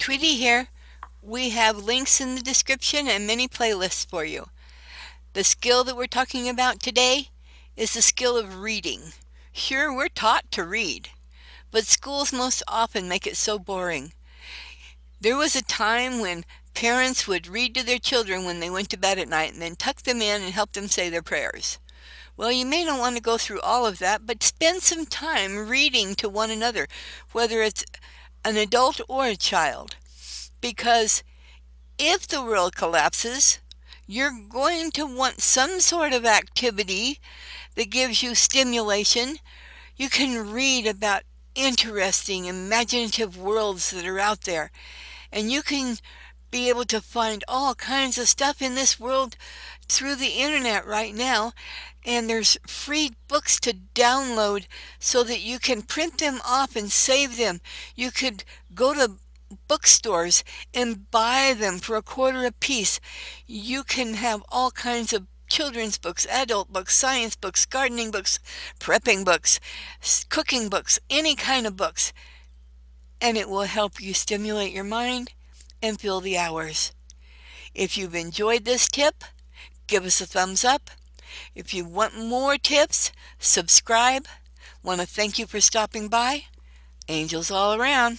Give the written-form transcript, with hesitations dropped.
Tweetie here. We have links in the description and many playlists for you. The skill that we're talking about today is the skill of reading. Sure, we're taught to read, but schools most often make it so boring. There was a time when parents would read to their children when they went to bed at night and then tuck them in and help them say their prayers. Well, you may not want to go through all of that, but spend some time reading to one another, whether it's an adult or a child. Because if the world collapses, you're going to want some sort of activity that gives you stimulation. You can read about interesting, imaginative worlds that are out there, and you can be able to find all kinds of stuff in this world through the internet right now. And there's free books to download so that you can print them off and save them. You could go to bookstores and buy them for $0.25 a piece. You can have all kinds of children's books, adult books, science books, gardening books, prepping books, cooking books, any kind of books. And it will help you stimulate your mind and fill the hours. If you've enjoyed this tip, give us a thumbs up. If you want more tips, subscribe. Want to thank you for stopping by. Angels all around.